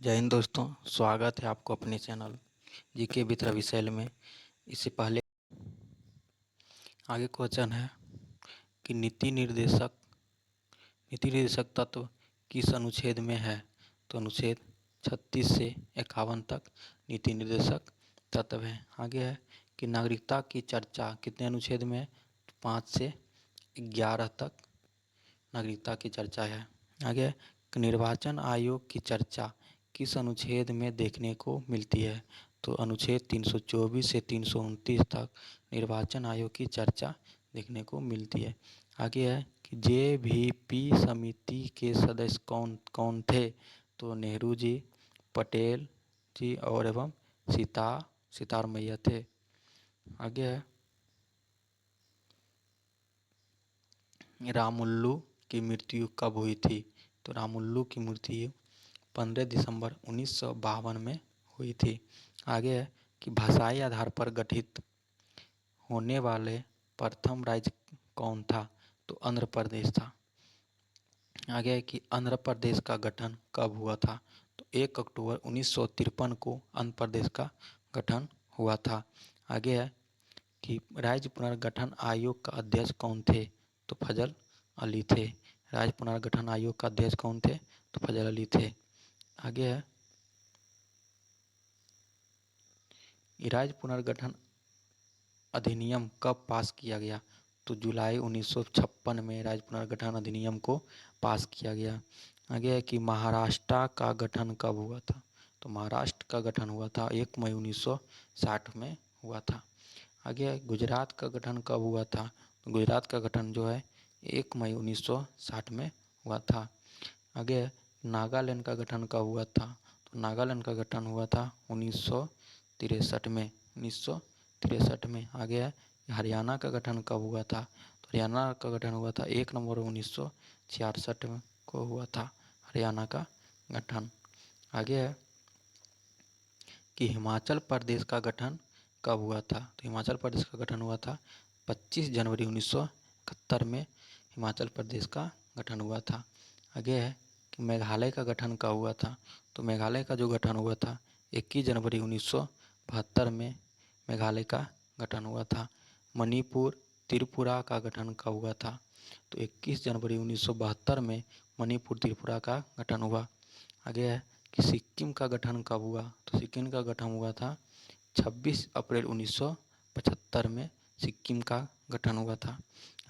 जय हिंद दोस्तों, स्वागत है आपको अपने चैनल जीके विद रविशैल में। इससे पहले आगे क्वेश्चन है कि नीति निर्देशक तत्व किस अनुच्छेद में है। तो अनुच्छेद 36 से 51 तक नीति निर्देशक तत्व है। आगे है कि नागरिकता की चर्चा कितने अनुच्छेद में है। 5 से 11 तक नागरिकता की चर्चा है। आगे है कि निर्वाचन आयोग की चर्चा किस अनुच्छेद में देखने को मिलती है। तो अनुच्छेद 324 से 329 तक निर्वाचन आयोग की चर्चा देखने को मिलती है। आगे है कि जेवीपी समिति के सदस्य कौन कौन थे। तो नेहरू जी, पटेल जी और एवं सितार मैया थे। आगे है रामुल्लू की मृत्यु कब हुई थी। तो रामुल्लू की मृत्यु 15 दिसंबर 1952 में हुई थी। आगे है कि भाषाई आधार पर गठित होने वाले प्रथम राज्य कौन था। तो आंध्र प्रदेश था। आगे है कि आंध्र प्रदेश का गठन कब हुआ था। तो 1 अक्टूबर 1953 को आंध्र प्रदेश का गठन हुआ था। आगे है कि राज्य पुनर्गठन आयोग का अध्यक्ष कौन थे। तो फजल अली थे। राज्य पुनर्गठन आयोग का अध्यक्ष कौन थे। तो फजल अली थे। आगे है राज्य पुनर्गठन अधिनियम कब पास किया गया। तो जुलाई 1956 में राज्य पुनर्गठन अधिनियम को पास किया गया। आगे है कि महाराष्ट्र का गठन कब हुआ था। तो महाराष्ट्र का गठन हुआ था 1 मई 1960 में हुआ था। आगे है गुजरात का गठन कब हुआ था। तो गुजरात का गठन जो है 1 मई 1960 में हुआ था। आगे है नागालैंड का गठन कब हुआ था। तो नागालैंड का गठन हुआ था 1963 में। आगे है हरियाणा का गठन कब हुआ था। तो हरियाणा का गठन हुआ था 1 नवंबर 1966 में को हुआ था हरियाणा का गठन। आगे है कि हिमाचल प्रदेश का गठन कब हुआ था। तो हिमाचल प्रदेश का गठन हुआ था 25 जनवरी 1971 में हिमाचल प्रदेश का गठन हुआ था। आगे है कि मेघालय का गठन कब हुआ था। तो मेघालय का जो गठन हुआ था 21 जनवरी 1972 में मेघालय का गठन हुआ था। मणिपुर त्रिपुरा का गठन कब हुआ था। तो 21 जनवरी 1972 में मणिपुर त्रिपुरा का गठन हुआ। आगे है कि सिक्किम का गठन कब हुआ। तो सिक्किम का गठन हुआ था 26 अप्रैल 1975 में सिक्किम का गठन हुआ था।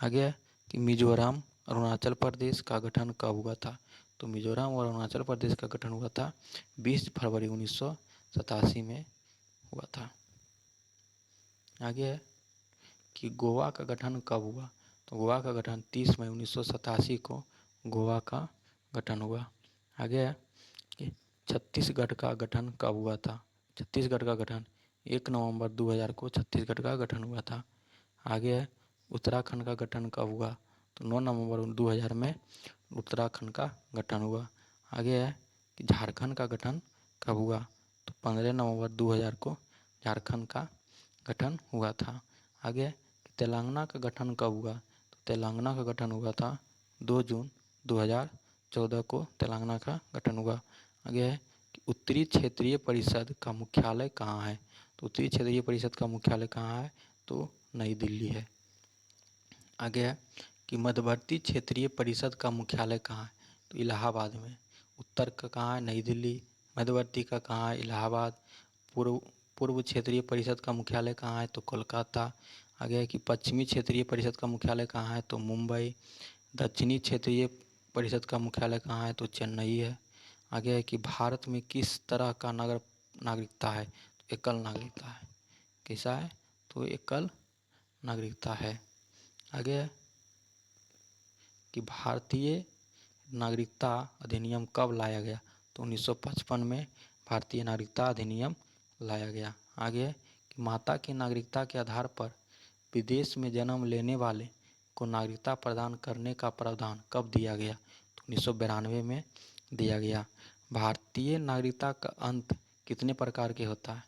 आगे है कि मिजोरम अरुणाचल प्रदेश का गठन कब हुआ था। तो मिजोरम और अरुणाचल प्रदेश का गठन हुआ था 20 फरवरी 1987 में हुआ था। आगे है कि गोवा का गठन कब हुआ। तो गोवा का गठन 30 मई 1987 को गोवा का गठन हुआ। आगे है कि छत्तीसगढ़ का गठन कब हुआ था। छत्तीसगढ़ का गठन 1 नवंबर 2000 को छत्तीसगढ़ का गठन हुआ था। आगे है उत्तराखंड का गठन कब हुआ। तो 9 नवंबर 2000 में उत्तराखंड का गठन हुआ। आगे है कि झारखंड का गठन कब हुआ। तो 15 नवंबर 2000 को झारखंड का गठन हुआ था। आगे कि तेलंगाना का गठन कब हुआ। तो तेलंगाना का गठन हुआ था 2 जून 2014 को तेलंगाना का गठन हुआ। आगे है कि उत्तरी क्षेत्रीय परिषद का मुख्यालय कहाँ है। तो उत्तरी क्षेत्रीय परिषद का मुख्यालय कहाँ है। तो नई दिल्ली है। आगे है कि मध्यवर्ती क्षेत्रीय परिषद का मुख्यालय कहाँ है। तो इलाहाबाद में। उत्तर का कहाँ है, नई दिल्ली। मध्यवर्ती का कहाँ है, इलाहाबाद। पूर्व क्षेत्रीय परिषद का मुख्यालय कहाँ है। तो कोलकाता। आगे है कि पश्चिमी क्षेत्रीय परिषद का मुख्यालय कहाँ है। तो मुंबई। दक्षिणी क्षेत्रीय परिषद का मुख्यालय कहाँ है। तो चेन्नई है। आगे है कि भारत में किस तरह का नागरिकता है। तो एकल नागरिकता है। कैसा है। तो एकल नागरिकता है। आगे है कि भारतीय नागरिकता अधिनियम कब लाया गया। तो 1955 में भारतीय नागरिकता अधिनियम लाया गया। आगे है कि माता की नागरिकता के आधार पर विदेश में जन्म लेने वाले को नागरिकता प्रदान करने का प्रावधान कब दिया गया। तो 1992 में दिया गया। भारतीय नागरिकता का अंत कितने प्रकार के होता है।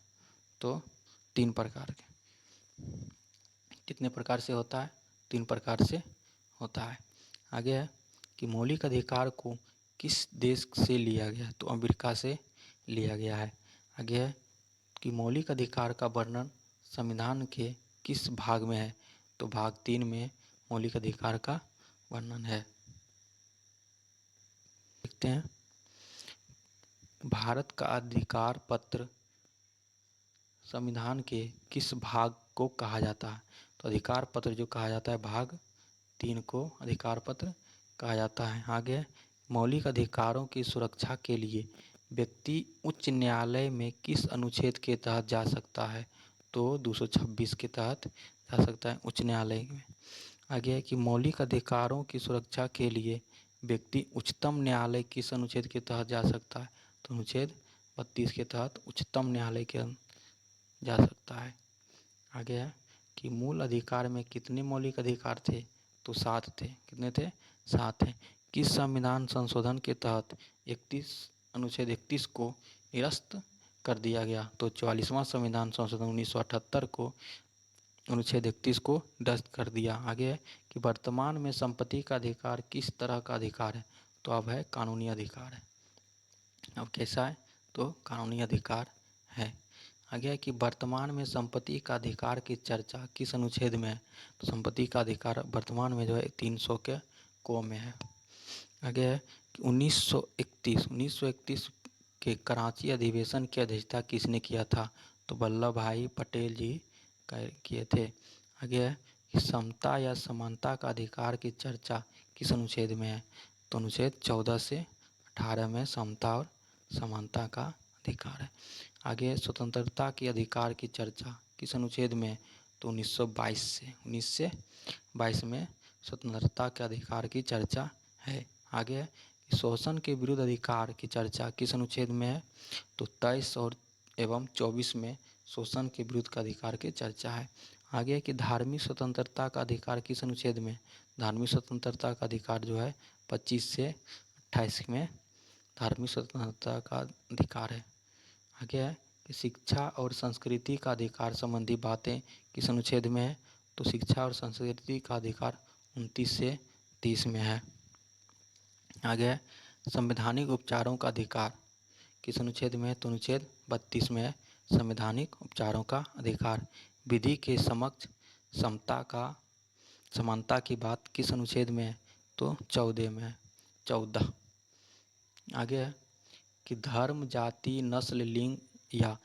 तो 3 प्रकार के। कितने प्रकार से होता है। 3 प्रकार से होता है। आगे है कि मौलिक अधिकार को किस देश से लिया गया। तो अमेरिका से लिया गया है। आगे है कि मौलिक अधिकार का वर्णन संविधान के किस भाग में है? तो भाग 3 में मौलिक अधिकार का वर्णन है। देखते हैं, भारत का अधिकार पत्र संविधान के किस भाग को कहा जाता है? तो अधिकार पत्र जो कहा जाता है भाग 3 को अधिकार पत्र कहा जाता है। आगे मौलिक अधिकारों की सुरक्षा के लिए व्यक्ति उच्च न्यायालय में किस अनुच्छेद के तहत जा सकता है? तो 226 के तहत जा सकता है उच्च न्यायालय में। आगे है कि मौलिक अधिकारों की सुरक्षा के लिए व्यक्ति उच्चतम न्यायालय किस अनुच्छेद के तहत जा सकता है? तो अनुच्छेद 32 के तहत उच्चतम न्यायालय के जा सकता है। आगे है कि मूल अधिकार में कितने मौलिक अधिकार थे? तो 7 थे। कितने थे? 7 थे। किस संविधान संशोधन के तहत 31 अनुच्छेद 31 को निरस्त कर दिया गया? तो 44वां संविधान संशोधन 1978 को अनुच्छेद 31 को निरस्त कर दिया। आगे है कि वर्तमान में संपत्ति का अधिकार किस तरह का अधिकार है? तो अब है कानूनी अधिकार है। अब कैसा है? तो कानूनी अधिकार है। आगे है कि वर्तमान में संपत्ति का अधिकार की चर्चा किस अनुच्छेद में है? तो संपत्ति का अधिकार वर्तमान में जो है 300 के को में है। आगे है कि 1931 के कराची अधिवेशन की अध्यक्षता किसने किया था? तो वल्लभ भाई पटेल जी किए थे। आगे है कि समता या समानता का अधिकार की चर्चा किस अनुच्छेद में है? तो अनुच्छेद 14 से 18 में समता और समानता का अधिकार है। आगे स्वतंत्रता के अधिकार की चर्चा किस अनुच्छेद में है? तो 1922 में स्वतंत्रता के अधिकार की चर्चा है। आगे है कि शोषण के विरुद्ध अधिकार की चर्चा किस अनुच्छेद में है? तो 23 और एवं 24 में शोषण के विरुद्ध का अधिकार की चर्चा है। आगे है कि धार्मिक स्वतंत्रता का अधिकार किस अनुच्छेद में? धार्मिक स्वतंत्रता का अधिकार जो है 25 से 28 में धार्मिक स्वतंत्रता का अधिकार है। आगे है कि शिक्षा और संस्कृति का अधिकार संबंधी बातें किस अनुच्छेद में है? तो शिक्षा और संस्कृति का अधिकार 29 से 30 में है। आगे है संवैधानिक उपचारों का अधिकार किस अनुच्छेद में है? तो अनुच्छेद 32 में है संवैधानिक उपचारों का अधिकार। विधि के समक्ष समानता की बात किस अनुच्छेद में है? तो 14 में है। 14। आगे है कि धर्म, जाति, नस्ल, लिंग या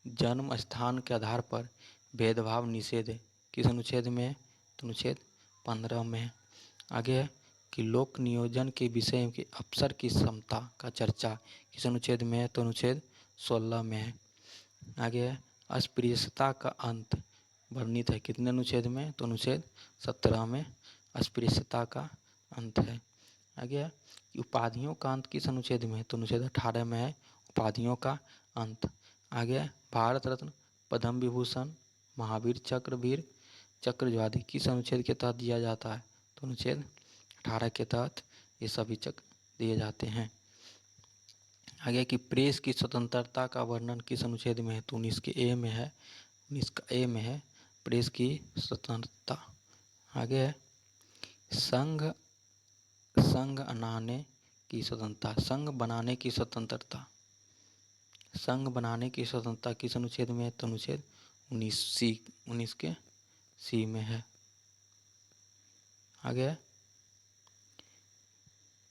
जन्म स्थान के आधार पर भेदभाव निषेध किस अनुच्छेद में है? तो अनुच्छेद 15 में है। आगे है कि लोक नियोजन के विषय के अफसर की क्षमता का चर्चा किस अनुच्छेद में है? तो अनुच्छेद 16 में है। आगे है अस्पृश्यता का अंत वर्णित है कितने अनुच्छेद में? तो अनुच्छेद 17 में अस्पृश्यता का अंत है। आगे है कि उपाधियों का अंत किस अनुच्छेद में है? तो अनुच्छेद 18 में है उपाधियों का अंत। आगे है भारत रत्न, पद्म विभूषण, महावीर चक्र, वीर चक्र जो आदि किस अनुच्छेद के तहत दिया जाता है? तो अनुच्छेद 18 के तहत ये सभी चक्र दिए जाते हैं। आगे कि प्रेस की स्वतंत्रता का वर्णन किस अनुच्छेद में है? तो 19 के ए में है। 19 का ए में है प्रेस की स्वतंत्रता। आगे है संघ बनाने की स्वतंत्रता। संघ बनाने की स्वतंत्रता किस अनुच्छेद में है? तो अनुच्छेद 19 के सी में है। आगे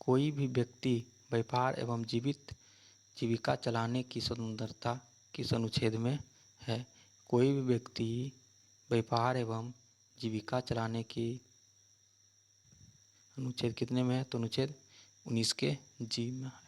कोई भी व्यक्ति व्यापार एवं जीविका चलाने की स्वतंत्रता किस अनुच्छेद में है? कोई भी व्यक्ति व्यापार एवं जीविका चलाने की अनुच्छेद कितने में है? तो अनुच्छेद 19 के जी में है।